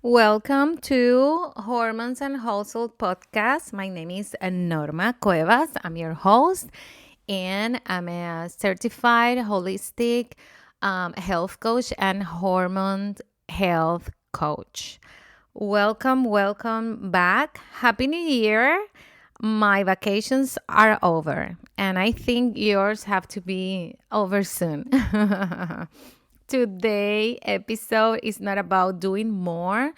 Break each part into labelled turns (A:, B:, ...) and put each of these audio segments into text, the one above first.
A: Welcome to Hormones and Household Podcast. My name is Norma Cuevas. I'm your host, and I'm a certified holistic health coach and hormone health coach. Welcome back. Happy New Year. My vacations are over, and I think yours have to be over soon. Today episode is not about doing more,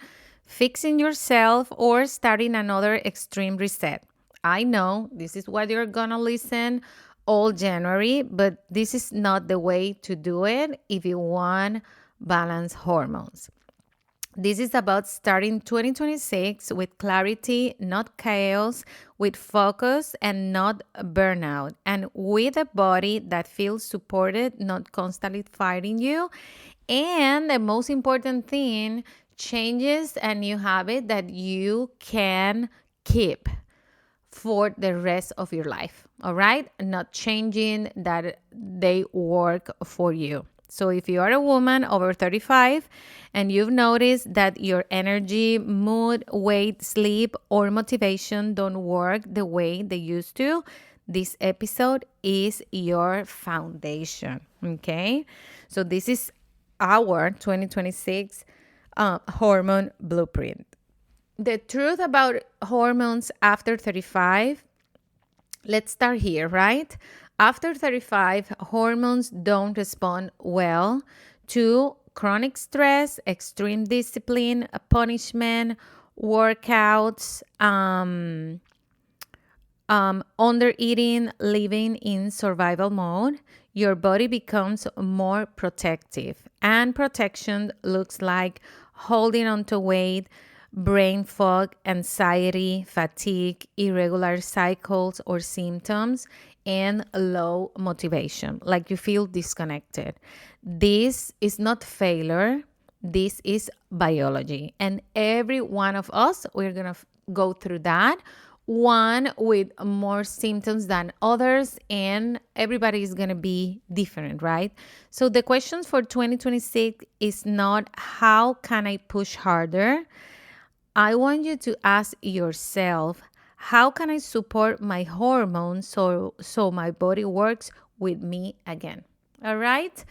A: fixing yourself, or starting another extreme reset. I know this is what you're gonna listen all January, but this is not the way to do it if you want balanced hormones. This is about starting 2026 with clarity, not chaos, with focus and not burnout, and with a body that feels supported, not constantly fighting you. And the most important thing, changes a new habit that you can keep for the rest of your life. All right? Not changing that they work for you. So if you are a woman over 35 and you've noticed that your energy, mood, weight, sleep, or motivation don't work the way they used to, this episode is your foundation. Okay? So this is our 2026 hormone blueprint. The truth about hormones after 35, let's start here, right? After 35, hormones don't respond well to chronic stress, extreme discipline, punishment, workouts, under eating, living in survival mode. Your body becomes more protective, and protection looks like holding on to weight, brain fog, anxiety, fatigue, irregular cycles or symptoms, and low motivation, like you feel disconnected. This is not failure, this is biology. And every one of us, we're going to go through that, one with more symptoms than others, and everybody is going to be different, right? So the questions for 2026 is not how can I push harder? I want you to ask yourself, how can I support my hormones so my body works with me again? All right?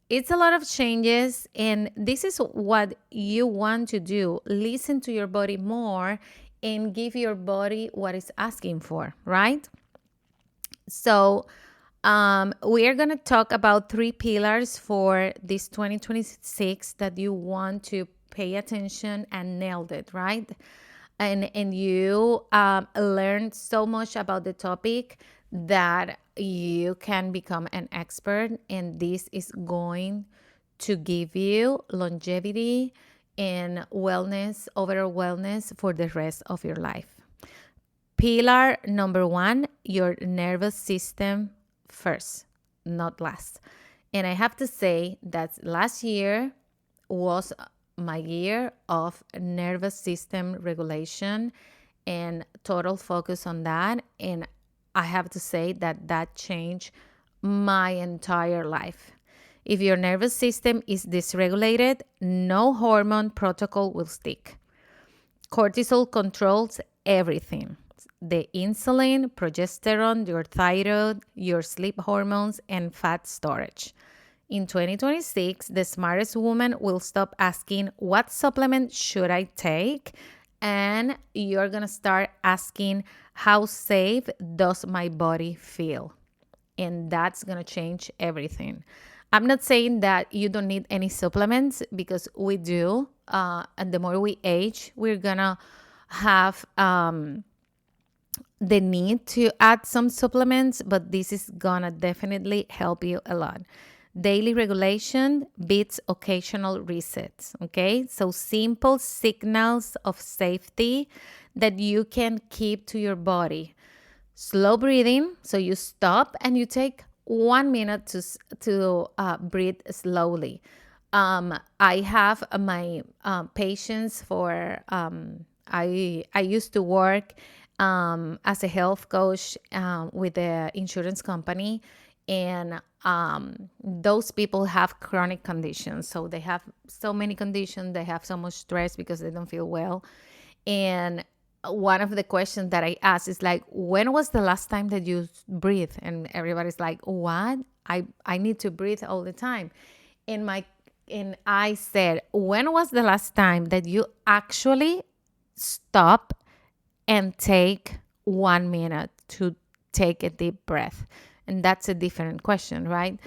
A: It's a lot of changes, and this is what you want to do. Listen to your body more and give your body what it's asking for, right? So, we are going to talk about three pillars for this 2026 that you want to pay attention and nailed it, right? And you learned so much about the topic that you can become an expert, and this is going to give you longevity and wellness, overall wellness for the rest of your life. Pillar number one, your nervous system first, not last. And I have to say that last year was my year of nervous system regulation and total focus on that. And I have to say that that changed my entire life. If your nervous system is dysregulated, no hormone protocol will stick. Cortisol controls everything: the insulin, progesterone, your thyroid, your sleep hormones, and fat storage. In 2026, the smartest woman will stop asking, what supplement should I take? And you're going to start asking, how safe does my body feel? And that's going to change everything. I'm not saying that you don't need any supplements, because we do. And the more we age, we're going to have the need to add some supplements, but this is going to definitely help you a lot. Daily regulation beats occasional resets, okay? So simple signals of safety that you can keep to your body. Slow breathing, so you stop and you take 1 minute to breathe slowly. I have my patients for I used to work as a health coach with the insurance company, And those people have chronic conditions. So they have so many conditions, they have so much stress because they don't feel well. And one of the questions that I ask is like, when was the last time that you breathe? And everybody's like, what? I need to breathe all the time. And my and I said, when was the last time that you actually stop and take 1 minute to take a deep breath? And that's a different question, right?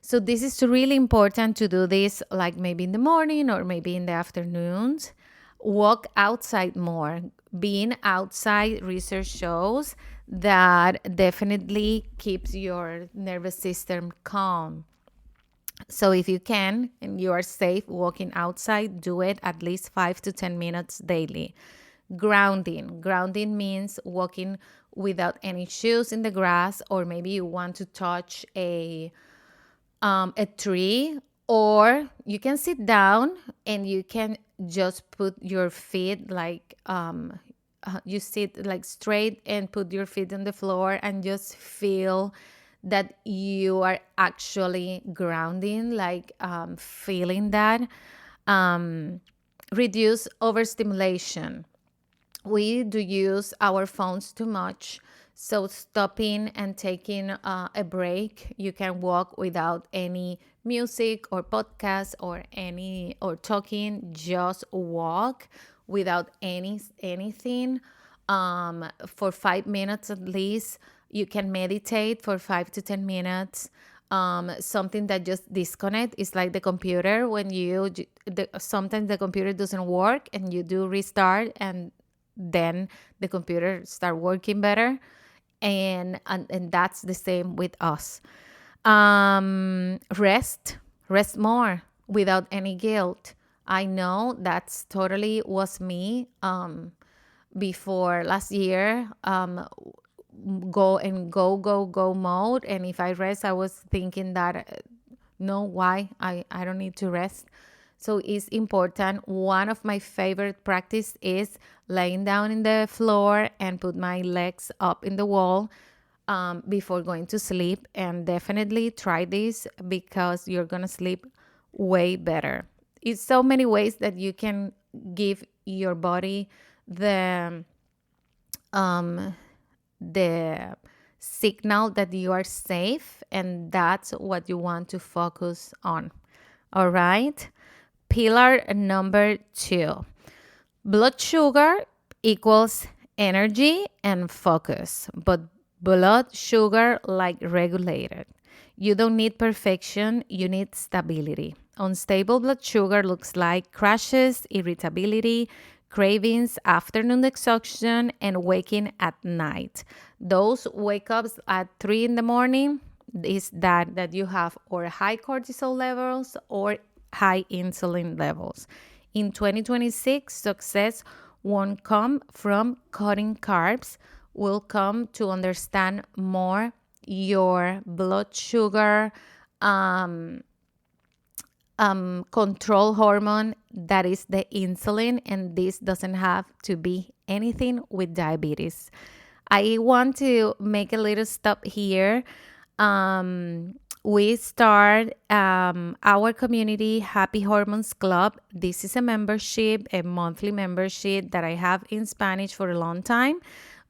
A: So this is really important to do this like maybe in the morning or maybe in the afternoons. Walk outside more. Being outside, research shows that definitely keeps your nervous system calm. So if you can and you are safe walking outside, do it at least 5 to 10 minutes daily. Grounding. Grounding means walking without any shoes in the grass, or maybe you want to touch a tree, or you can sit down and you can just put your feet like you sit like straight and put your feet on the floor and just feel that you are actually grounding, like feeling that. um, Reduce overstimulation. We do use our phones too much. So stopping and taking a break. You can walk without any music or podcast or talking. Just walk without anything for 5 minutes at least. You can meditate for 5 to 10 minutes. Something that just disconnect is like the computer. When sometimes the computer doesn't work and you do restart, and then the computer start working better. And that's the same with us. Rest more without any guilt. I know that's totally was me before last year. Go mode, and if I rest, I was thinking that no, why I don't need to rest. So it's important. One of my favorite practice is laying down in the floor and put my legs up in the wall before going to sleep. And definitely try this because you're gonna sleep way better. It's so many ways that you can give your body the the signal that you are safe, and that's what you want to focus on. All right. Pillar number 2. Blood sugar equals energy and focus, but blood sugar like regulated. You don't need perfection, you need stability. Unstable blood sugar looks like crashes, irritability, cravings, afternoon exhaustion, and waking at night. Those wake ups at 3 in the morning is that you have or high cortisol levels or high insulin levels. In 2026, success won't come from cutting carbs, will come to understand more your blood sugar control hormone, that is the insulin, and this doesn't have to be anything with diabetes. I want to make a little stop here. We start our community Happy Hormones Club. This is a membership, a monthly membership that I have in Spanish for a long time,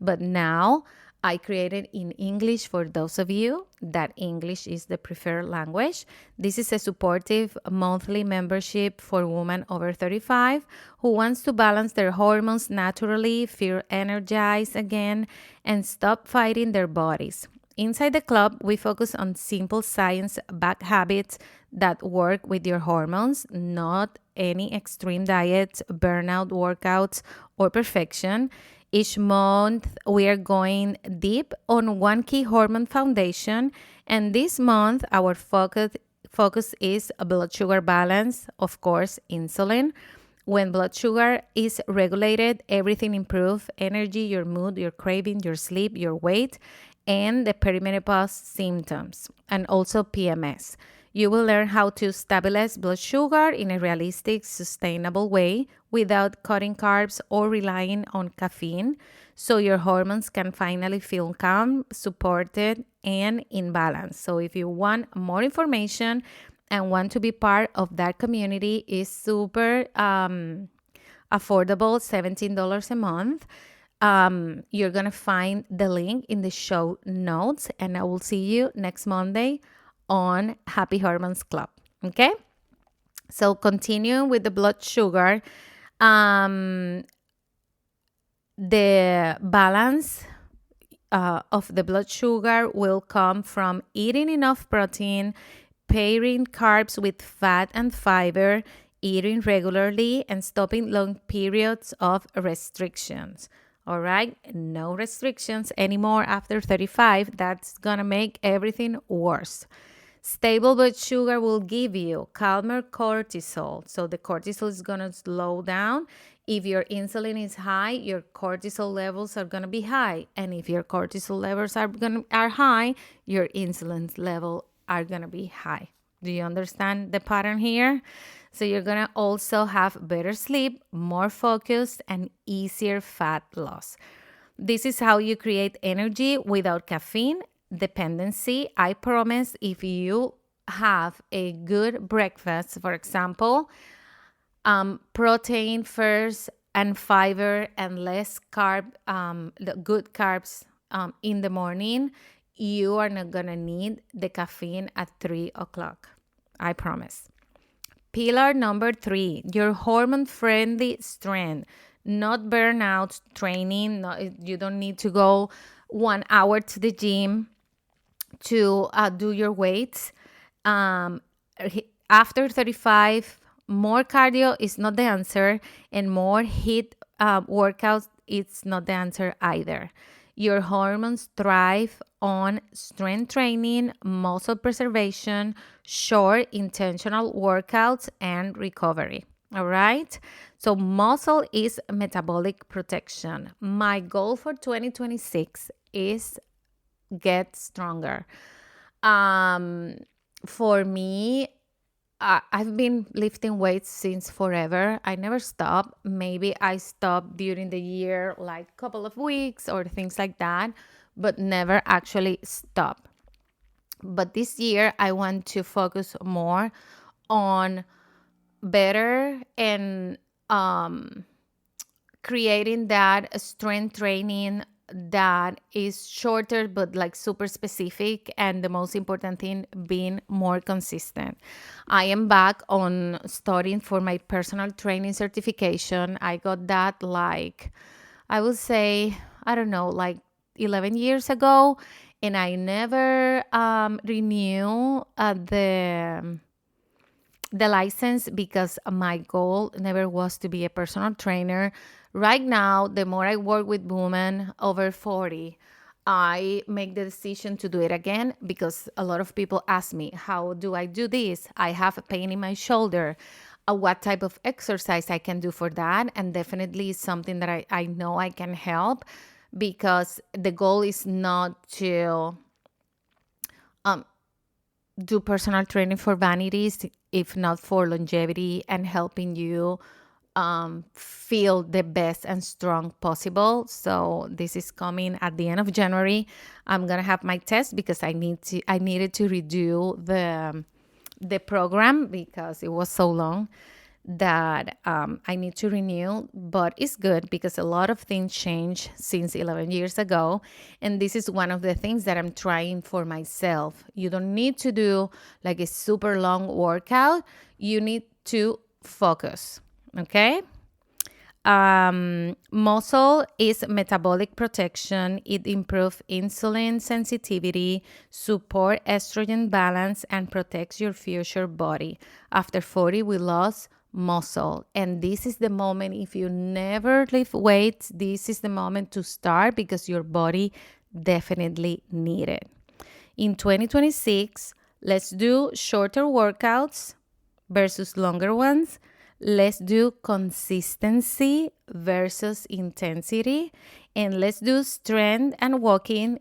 A: but now I created in English for those of you that English is the preferred language. This is a supportive monthly membership for women over 35 who wants to balance their hormones naturally, feel energized again, and stop fighting their bodies. Inside the club, we focus on simple science-backed habits that work with your hormones, not any extreme diets, burnout workouts, or perfection. Each month, we are going deep on one key hormone foundation, and this month, our focus is a blood sugar balance, of course, insulin. When blood sugar is regulated, everything improves: energy, your mood, your craving, your sleep, your weight, and the perimenopause symptoms, and also PMS. You will learn how to stabilize blood sugar in a realistic, sustainable way without cutting carbs or relying on caffeine, so your hormones can finally feel calm, supported, and in balance. So if you want more information and want to be part of that community, is super affordable, $17 a month. You're going to find the link in the show notes, and I will see you next Monday on Happy Hormones Club. Okay? So continuing with the blood sugar, the balance of the blood sugar will come from eating enough protein, pairing carbs with fat and fiber, eating regularly, and stopping long periods of restrictions. All right, no restrictions anymore after 35. That's gonna make everything worse. Stable blood sugar will give you calmer cortisol. So the cortisol is going to slow down. If your insulin is high, your cortisol levels are going to be high. And if your cortisol levels are high, your insulin level are going to be high. Do you understand the pattern here? So you're going to also have better sleep, more focus, and easier fat loss. This is how you create energy without caffeine dependency. I promise, if you have a good breakfast, for example, protein first and fiber and less the good carbs in the morning, you are not gonna need the caffeine at 3 o'clock. I promise. Pillar number 3, your hormone-friendly strength, not burnout training. You don't need to go 1 hour to the gym to do your weights. After 35, more cardio is not the answer, and more HIIT workouts, it's not the answer either. Your hormones thrive on strength training, muscle preservation, short, intentional workouts, and recovery. All right? So muscle is metabolic protection. My goal for 2026 is get stronger. For me, I've been lifting weights since forever. I never stop. Maybe I stop during the year, like a couple of weeks or things like that, but never actually stop. But this year, I want to focus more on better and creating that strength training that is shorter but like super specific, and the most important thing, being more consistent. I am back on studying for my personal training certification. I got that, like, I would say, I don't know, like 11 years ago, and I never renew the license because my goal never was to be a personal trainer. Right now, the more I work with women over 40, I make the decision to do it again, because a lot of people ask me, how do I do this? I have a pain in my shoulder. What type of exercise I can do for that? And definitely something that I know I can help, because the goal is not to do personal training for vanities, if not for longevity and helping you feel the best and strong possible. So this is coming at the end of January. I'm gonna have my test because I needed to redo the program because it was so long that I need to renew. But it's good because a lot of things changed since 11 years ago. And this is one of the things that I'm trying for myself. You don't need to do like a super long workout. You need to focus, okay? Muscle is metabolic protection. It improves insulin sensitivity, support estrogen balance, and protects your future body. After 40, we lost muscle, and this is the moment. If you never lift weights, this is the moment to start, because your body definitely need it. In 2026, let's do shorter workouts versus longer ones. Let's do consistency versus intensity, and let's do strength and walking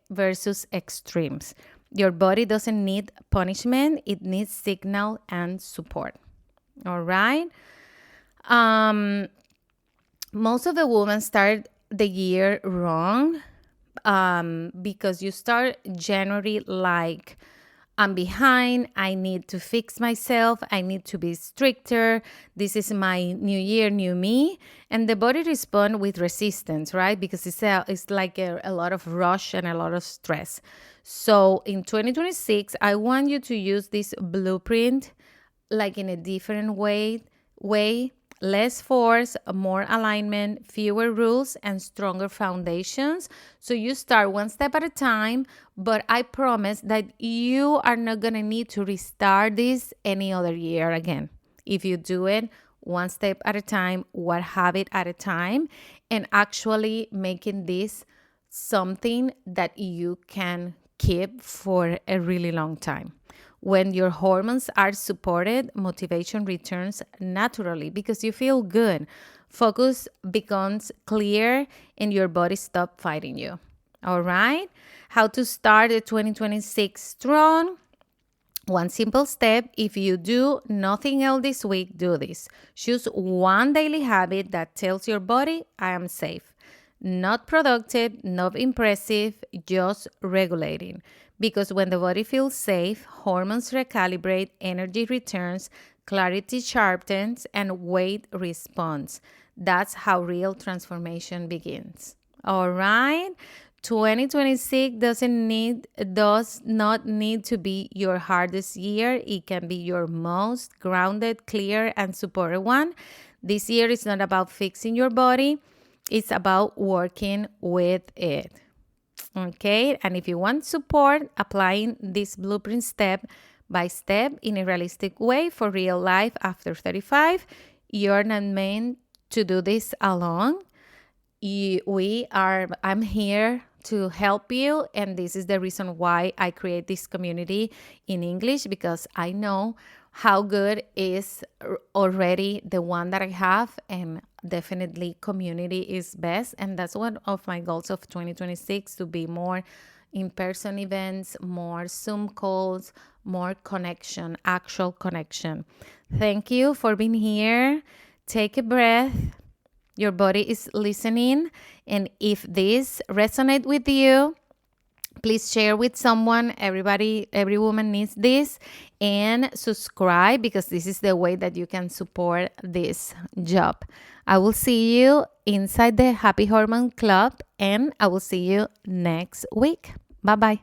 A: versus extremes. Your body doesn't need punishment, it needs signal and support. All right. Um, Most of the women start the year wrong because you start January like, I'm behind. I need to fix myself. I need to be stricter. This is my new year, new me. And the body responds with resistance, right? Because it's like a lot of rush and a lot of stress. So in 2026, I want you to use this blueprint like in a different way, less force, more alignment, fewer rules, and stronger foundations. So you start one step at a time, but I promise that you are not going to need to restart this any other year again. If you do it one step at a time, one habit at a time, and actually making this something that you can keep for a really long time. When your hormones are supported, motivation returns naturally because you feel good. Focus becomes clear and your body stops fighting you. All right? How to start the 2026 strong? One simple step. If you do nothing else this week, do this. Choose one daily habit that tells your body, I am safe. Not productive, not impressive, just regulating. Because when the body feels safe, hormones recalibrate, energy returns, clarity sharpens, and weight responds. That's how real transformation begins. All right. 2026 does not need to be your hardest year. It can be your most grounded, clear, and supported one. This year is not about fixing your body. It's about working with it. Okay, and if you want support applying this blueprint step by step in a realistic way for real life after 35, you're not meant to do this alone. I'm here to help you, and this is the reason why I create this community in English, because I know how good is already the one that I have, and definitely community is best. And that's one of my goals of 2026, to be more in-person events, more Zoom calls, more connection, actual connection. Thank you for being here. Take a breath. Your body is listening. And if this resonates with you, please share with someone. Every woman needs this. And subscribe, because this is the way that you can support this job. I will see you inside the Happy Hormone Club, and I will see you next week. Bye-bye.